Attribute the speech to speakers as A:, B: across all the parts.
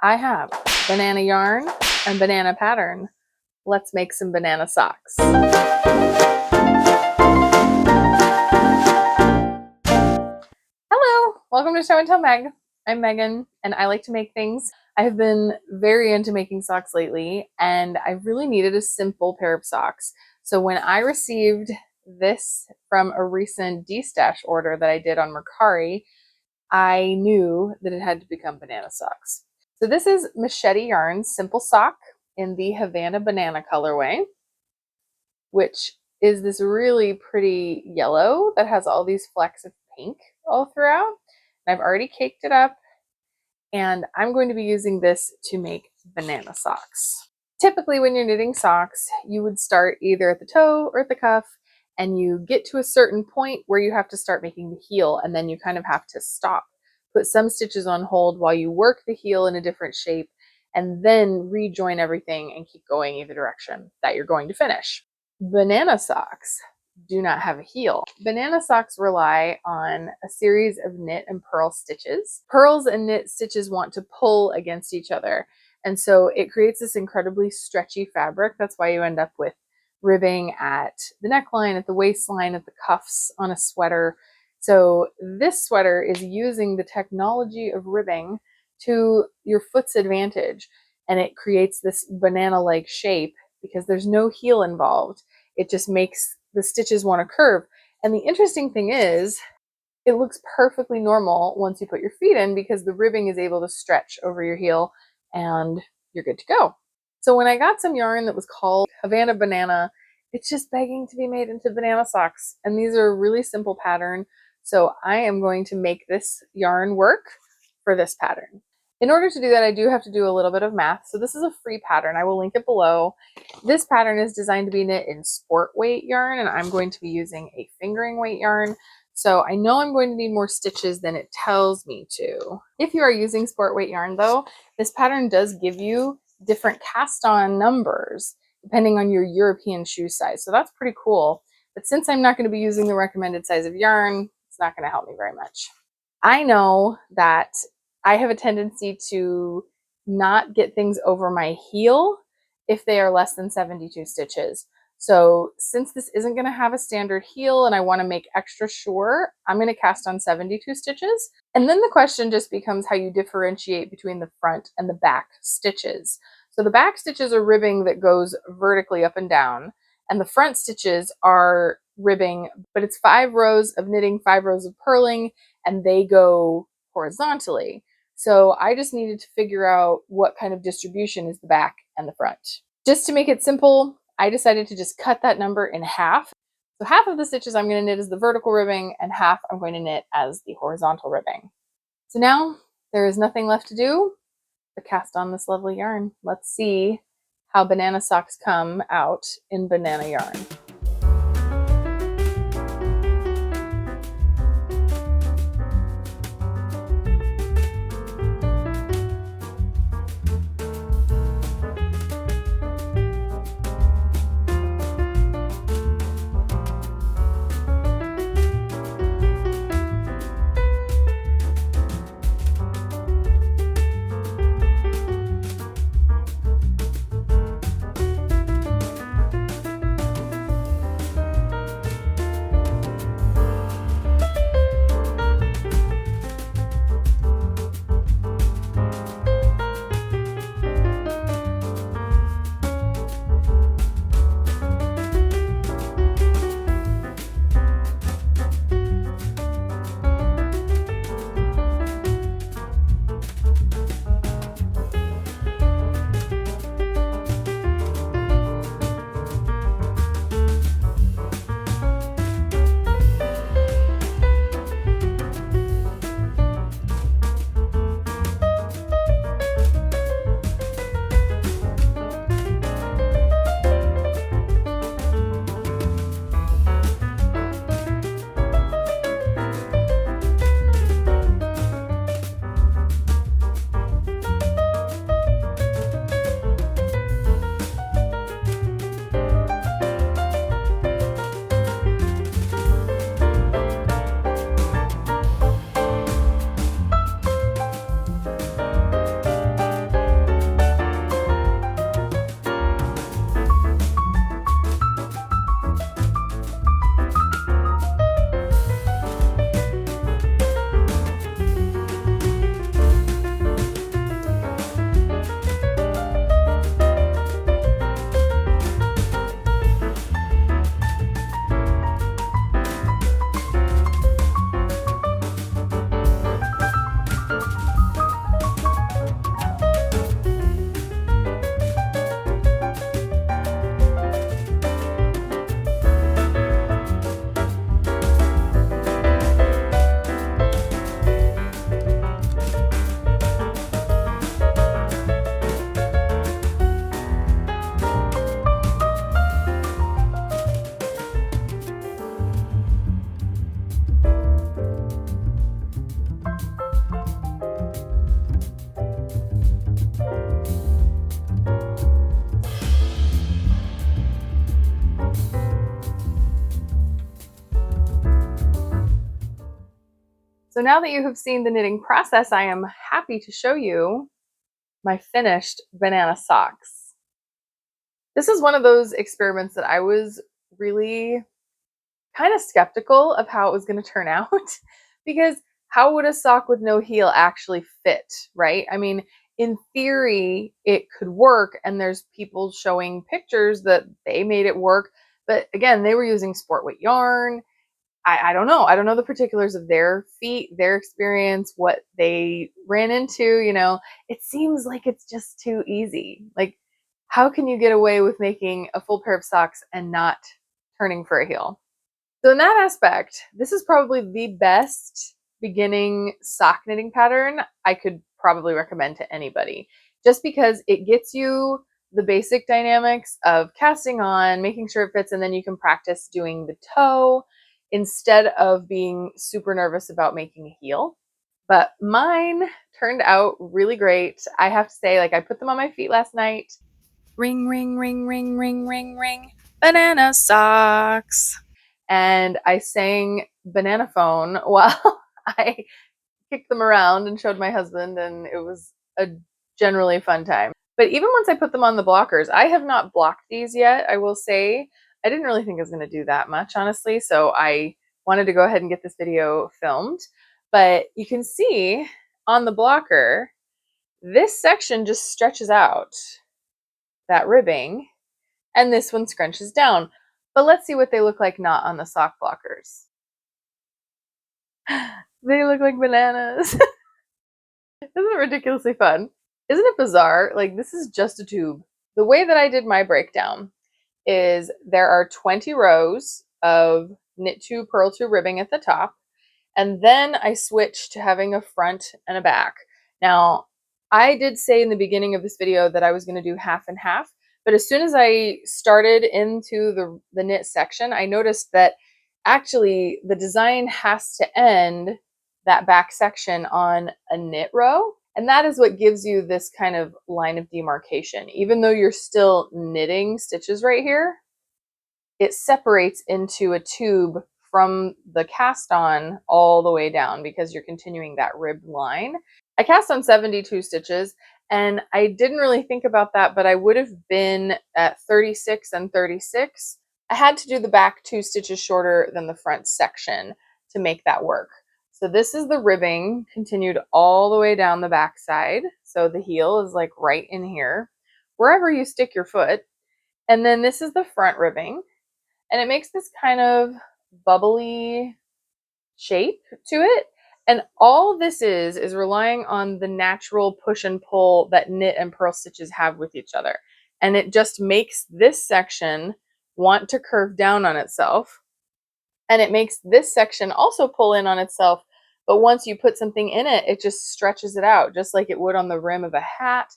A: I have banana yarn and banana pattern. Let's make some banana socks. Hello, welcome to Show and Tell Meg. I'm Megan and I like to make things. I've been very into making socks lately and I really needed a simple pair of socks. So when I received this from a recent D-stash order that I did on Mercari, I knew that it had to become banana socks. So this is Machete Yarn's Simple Sock in the Havana Banana colorway, which is this really pretty yellow that has all these flecks of pink all throughout. And I've already caked it up and I'm going to be using this to make banana socks. Typically when you're knitting socks, you would start either at the toe or at the cuff and you get to a certain point where you have to start making the heel and then you kind of have to stop. Put some stitches on hold while you work the heel in a different shape and then rejoin everything and keep going either direction that you're going to finish. Banana socks do not have a heel. Banana socks rely on a series of knit and purl stitches. Purls and knit stitches want to pull against each other. And so it creates this incredibly stretchy fabric. That's why you end up with ribbing at the neckline, at the waistline, at the cuffs on a sweater. So this sweater is using the technology of ribbing to your foot's advantage. And it creates this banana-like shape because there's no heel involved. It just makes the stitches want to curve. And the interesting thing is, it looks perfectly normal once you put your feet in because the ribbing is able to stretch over your heel and you're good to go. So when I got some yarn that was called Havana Banana, it's just begging to be made into banana socks. And these are a really simple pattern. So I am going to make this yarn work for this pattern. In order to do that, I do have to do a little bit of math. So this is a free pattern. I will link it below. This pattern is designed to be knit in sport weight yarn, and I'm going to be using a fingering weight yarn. So I know I'm going to need more stitches than it tells me to. If you are using sport weight yarn though, this pattern does give you different cast on numbers depending on your European shoe size. So that's pretty cool. But since I'm not going to be using the recommended size of yarn, it's not going to help me very much. I know that I have a tendency to not get things over my heel if they are less than 72 stitches. So since this isn't going to have a standard heel and I want to make extra sure, I'm going to cast on 72 stitches. And then the question just becomes how you differentiate between the front and the back stitches. So the back stitches are ribbing that goes vertically up and down, and the front stitches are ribbing, but it's 5 rows of knitting, 5 rows of purling, and they go horizontally. So I just needed to figure out what kind of distribution is the back and the front. Just to make it simple, I decided to just cut that number in half. So half of the stitches I'm going to knit as the vertical ribbing and half I'm going to knit as the horizontal ribbing. So now there is nothing left to do but cast on this lovely yarn. Let's see how banana socks come out in banana yarn. So now that you have seen the knitting process, I am happy to show you my finished banana socks. This is one of those experiments that I was really kind of skeptical of how it was going to turn out because how would a sock with no heel actually fit, right? I mean, in theory, it could work, and there's people showing pictures that they made it work. But again, they were using sport weight yarn. I don't know. I don't know the particulars of their feet, their experience, what they ran into. It seems like it's just too easy. Like, how can you get away with making a full pair of socks and not turning for a heel? So in that aspect, this is probably the best beginning sock knitting pattern I could probably recommend to anybody, just because it gets you the basic dynamics of casting on, making sure it fits, and then you can practice doing the toe instead of being super nervous about making a heel. But mine turned out really great. I have to say, like, I put them on my feet last night. Ring, ring, ring, ring, ring, ring, ring. Banana socks. And I sang Banana Phone while I kicked them around and showed my husband, and it was a generally fun time. But even once I put them on the blockers, I have not blocked these yet, I will say. I didn't really think I was going to do that much, honestly, so I wanted to go ahead and get this video filmed. But you can see on the blocker, this section just stretches out, that ribbing, and this one scrunches down. But let's see what they look like not on the sock blockers. They look like bananas. Isn't it ridiculously fun? Isn't it bizarre? Like, this is just a tube. The way that I did my breakdown is there are 20 rows of knit 2, purl 2 ribbing at the top, and then I switched to having a front and a back. Now, I did say in the beginning of this video that I was going to do half and half, but as soon as I started into the knit section, I noticed that actually the design has to end that back section on a knit row. And that is what gives you this kind of line of demarcation. Even though you're still knitting stitches right here, it separates into a tube from the cast on all the way down because you're continuing that ribbed line. I cast on 72 stitches, and I didn't really think about that, but I would have been at 36 and 36. I had to do the back 2 stitches shorter than the front section to make that work. So this is the ribbing continued all the way down the back side. So the heel is like right in here, wherever you stick your foot. And then this is the front ribbing. And it makes this kind of bubbly shape to it. And all this is relying on the natural push and pull that knit and purl stitches have with each other. And it just makes this section want to curve down on itself. And it makes this section also pull in on itself. But once you put something in it, it just stretches it out, just like it would on the rim of a hat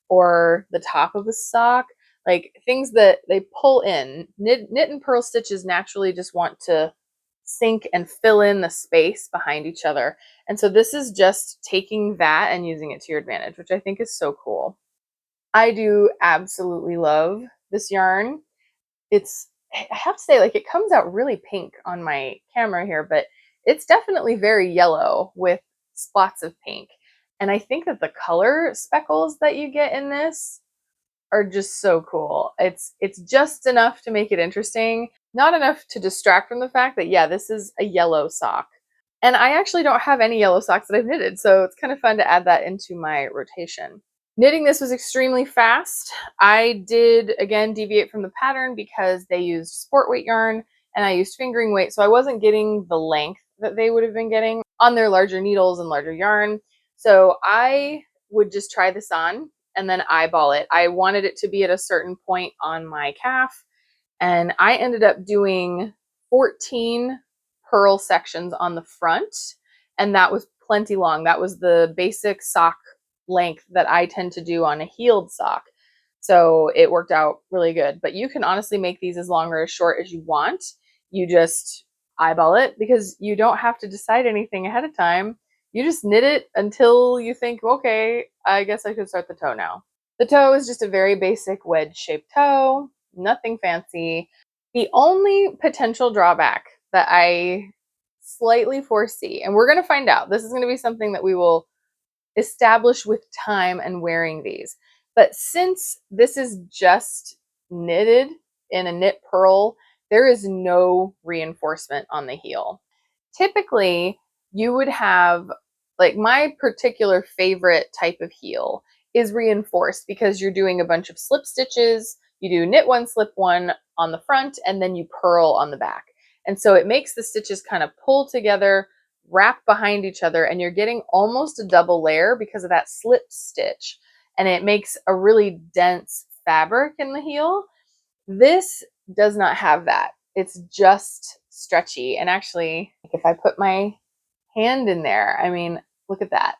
A: or the top of a sock. Like things that they pull in. Knit and purl stitches naturally just want to sink and fill in the space behind each other. And so this is just taking that and using it to your advantage, which I think is so cool. I do absolutely love this yarn. I have to say, like, it comes out really pink on my camera here, but it's definitely very yellow with spots of pink. And I think that the color speckles that you get in this are just so cool. It's just enough to make it interesting, not enough to distract from the fact that, yeah, this is a yellow sock. And I actually don't have any yellow socks that I've knitted, so it's kind of fun to add that into my rotation. Knitting this was extremely fast. I did, again, deviate from the pattern because they used sport weight yarn and I used fingering weight, so I wasn't getting the length that they would have been getting on their larger needles and larger yarn. So I would just try this on and then eyeball it. I wanted it to be at a certain point on my calf, and I ended up doing 14 purl sections on the front, and that was plenty long. That was the basic sock length that I tend to do on a heeled sock. So it worked out really good. But you can honestly make these as long or as short as you want. You just eyeball it because you don't have to decide anything ahead of time. You just knit it until you think, okay, I guess I should start the toe now. The toe is just a very basic wedge-shaped toe, nothing fancy. The only potential drawback that I slightly 4C, and we're going to find out. This is going to be something that we will establish with time and wearing these. But since this is just knitted in a knit purl, there is no reinforcement on the heel. Typically, you would have, like, my particular favorite type of heel is reinforced because you're doing a bunch of slip stitches. You do knit one, slip one on the front, and then you purl on the back. And so it makes the stitches kind of pull together, wrap behind each other, and you're getting almost a double layer because of that slip stitch. And it makes a really dense fabric in the heel. This does not have that. It's just stretchy. And actually, if I put my hand in there, I mean, look at that.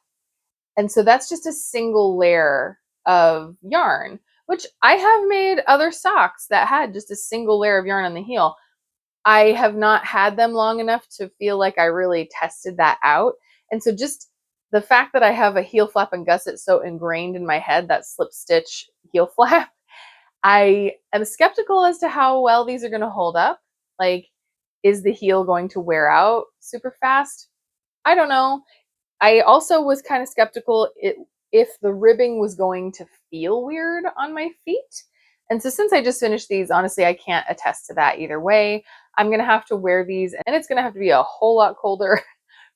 A: And so that's just a single layer of yarn, which I have made other socks that had just a single layer of yarn on the heel. I have not had them long enough to feel like I really tested that out. And so just the fact that I have a heel flap and gusset so ingrained in my head, that slip stitch heel flap, I am skeptical as to how well these are going to hold up. Like, is the heel going to wear out super fast? I don't know. I also was kind of skeptical if the ribbing was going to feel weird on my feet. And so since I just finished these, honestly, I can't attest to that either way. I'm going to have to wear these, and it's going to have to be a whole lot colder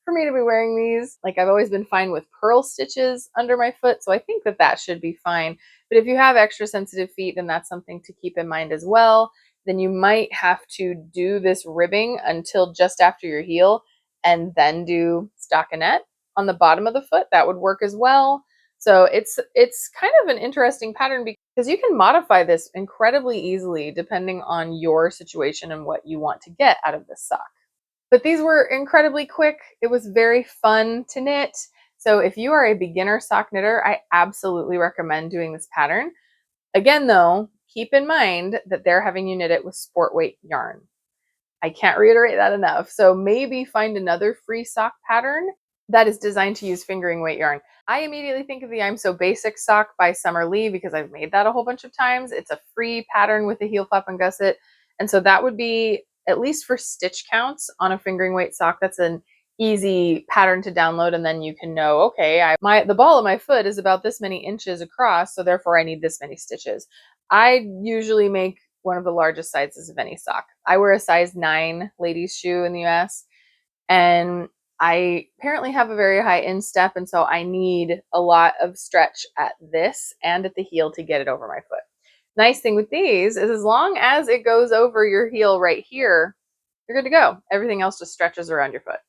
A: for me to be wearing these. Like, I've always been fine with purl stitches under my foot, so I think that that should be fine. But if you have extra sensitive feet, then that's something to keep in mind as well. Then you might have to do this ribbing until just after your heel and then do stockinette on the bottom of the foot. That would work as well. So it's kind of an interesting pattern because you can modify this incredibly easily depending on your situation and what you want to get out of this sock. But these were incredibly quick. It was very fun to knit. So if you are a beginner sock knitter, I absolutely recommend doing this pattern. Again, though, keep in mind that they're having you knit it with sport weight yarn. I can't reiterate that enough. So maybe find another free sock pattern that is designed to use fingering weight yarn. I immediately think of the I'm So Basic sock by Summer Lee because I've made that a whole bunch of times. It's a free pattern with a heel flap and gusset. And so that would be, at least for stitch counts on a fingering weight sock, that's an easy pattern to download. And then you can know, okay, the ball of my foot is about this many inches across, so therefore I need this many stitches. I usually make one of the largest sizes of any sock. I wear a size 9 ladies shoe in the US, and I apparently have a very high instep, and so I need a lot of stretch at this and at the heel to get it over my foot. Nice thing with these is as long as it goes over your heel right here, you're good to go. Everything else just stretches around your foot.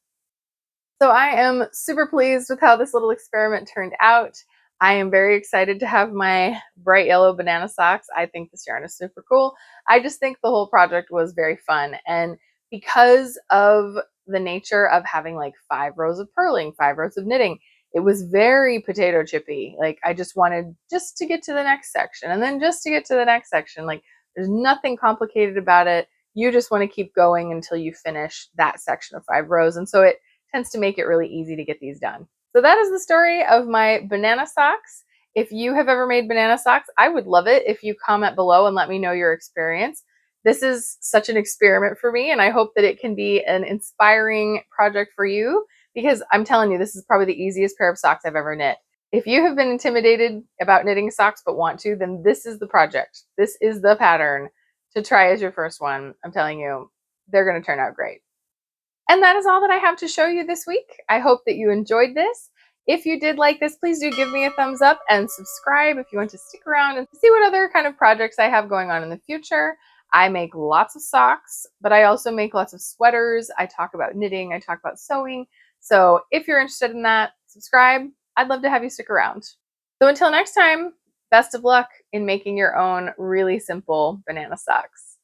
A: So I am super pleased with how this little experiment turned out. I am very excited to have my bright yellow banana socks. I think this yarn is super cool. I just think the whole project was very fun. And because of the nature of having like 5 rows of purling, 5 rows of knitting, it was very potato chippy. Like, I just wanted just to get to the next section and then just to get to the next section. Like, there's nothing complicated about it. You just want to keep going until you finish that section of 5 rows. And so it tends to make it really easy to get these done. So that is the story of my banana socks. If you have ever made banana socks, I would love it if you comment below and let me know your experience. This is such an experiment for me, and I hope that it can be an inspiring project for you, because I'm telling you, this is probably the easiest pair of socks I've ever knit. If you have been intimidated about knitting socks but want to, then this is the project. This is the pattern to try as your first one. I'm telling you, they're going to turn out great. And that is all that I have to show you this week. I hope that you enjoyed this. If you did like this, please do give me a thumbs up and subscribe if you want to stick around and see what other kind of projects I have going on in the future. I make lots of socks, but I also make lots of sweaters. I talk about knitting, I talk about sewing. So if you're interested in that, subscribe. I'd love to have you stick around. So until next time, best of luck in making your own really simple banana socks.